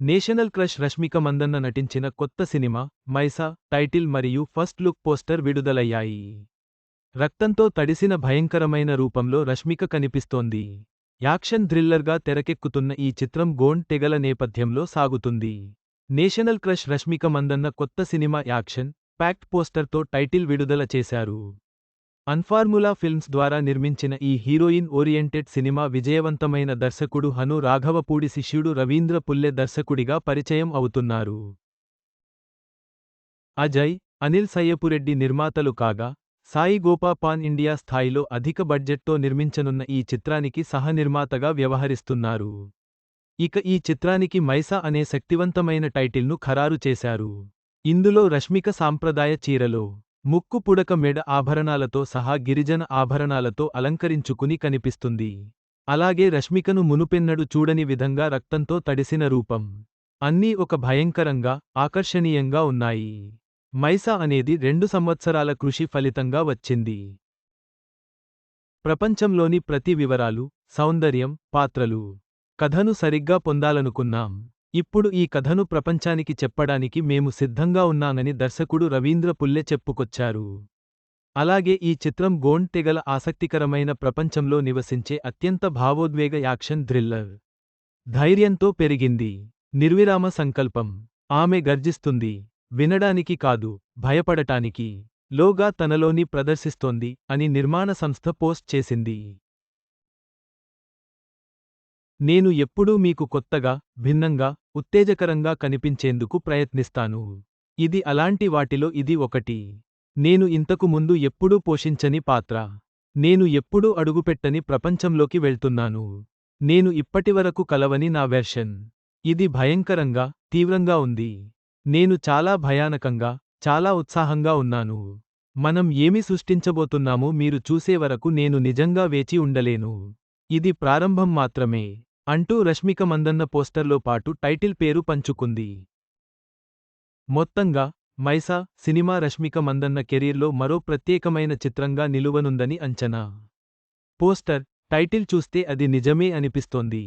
National crush Rashmika Mandanna నటించిన కొత్త cinema మైసా title మరియు ఫస్ట్ లుక్ పోస్టర్ విడుదలయ్యాయి. రక్తంతో తడిసిన భయంకరమైన రూపంలో రష్మిక కనిపిస్తోంది. యాక్షన్ థ్రిల్లర్గా తెరకెక్కుతున్న ఈ చిత్రం గోండ్ తెగల నేపథ్యంలో సాగుతుంది. నేషనల్ క్రష్ రష్మిక మందన్న కొత్త సినిమా యాక్షన్ ప్యాక్డ్ పోస్టర్తో టైటిల్ విడుదల చేశారు. అన్ఫార్ములా ఫిల్మ్స్ ద్వారా నిర్మించిన ఈ హీరోయిన్ ఓరియంటెడ్ సినిమా విజయవంతమైన దర్శకుడు హను రాఘవపూడి శిష్యుడు రవీంద్ర పుల్లె దర్శకుడిగా పరిచయం అవుతున్నారు. అజయ్, అనిల్ సయ్యపురెడ్డి నిర్మాతలు కాగా, సాయి గోపా పాన్ ఇండియా స్థాయిలో అధిక బడ్జెట్తో నిర్మించనున్న ఈ చిత్రానికి సహనిర్మాతగా వ్యవహరిస్తున్నారు. ఇక ఈ చిత్రానికి మైసా అనే శక్తివంతమైన టైటిల్ను ఖరారు చేశారు. ఇందులో రష్మిక సాంప్రదాయ చీరలో ముక్కు పుడక మెడ ఆభరణాలతో సహా గిరిజన ఆభరణాలతో అలంకరించుకుని కనిపిస్తుంది. అలాగే రష్మికను మునుపెన్నడు చూడని విధంగా రక్తంతో తడిసిన రూపం. అన్నీ ఒక భయంకరంగా, ఆకర్షణీయంగా ఉన్నాయి. మైసా అనేది 2 సంవత్సరాల కృషి ఫలితంగా వచ్చింది. ప్రపంచంలోని ప్రతి వివరాలు, సౌందర్యం, పాత్రలు, కథను సరిగ్గా పొందాలనుకున్నాం. ఇప్పుడు ఈ కథను ప్రపంచానికి చెప్పడానికి మేము సిద్ధంగా ఉన్నానని దర్శకుడు రవీంద్ర పుల్లె చెప్పుకొచ్చారు. అలాగే ఈ చిత్రం గోండ్ తెగల ఆసక్తికరమైన ప్రపంచంలో నివసించే అత్యంత భావోద్వేగ యాక్షన్ థ్రిల్లర్. ధైర్యంతో పెరిగింది. నిర్విరామ సంకల్పం. ఆమె గర్జిస్తుంది. వినడానికి కాదు, భయపడటానికి. లోగా తనలోని ప్రదర్శిస్తోంది అని నిర్మాణ సంస్థ పోస్ట్ చేసింది. నేను ఎప్పుడూ మీకు కొత్తగా, భిన్నంగా, ఉత్తేజకరంగా కనిపించేందుకు ప్రయత్నిస్తాను. ఇది అలాంటి వాటిలో ఇది ఒకటి. నేను ఇంతకు ముందు ఎప్పుడూ పోషించని పాత్ర. నేను ఎప్పుడూ అడుగుపెట్టని ప్రపంచంలోకి వెళ్తున్నాను. నేను ఇప్పటివరకు కలవని నా వెర్షన్. ఇది భయంకరంగా, తీవ్రంగా ఉంది. నేను చాలా భయానకంగా, చాలా ఉత్సాహంగా ఉన్నాను. మనం ఏమి సృష్టించబోతున్నామో మీరు చూసే వరకు నేను నిజంగా వేచి ఉండలేను. ఇది ప్రారంభం మాత్రమే అంటూ రష్మిక మందన్న పోస్టర్లో పాటు టైటిల్ పేరు పంచుకుంది. మొత్తంగా మైసా సినిమా రష్మిక మందన్న కెరీర్లో మరో ప్రత్యేకమైన చిత్రంగా నిలువనుందని అంచనా. పోస్టర్, టైటిల్ చూస్తే అది నిజమే అనిపిస్తోంది.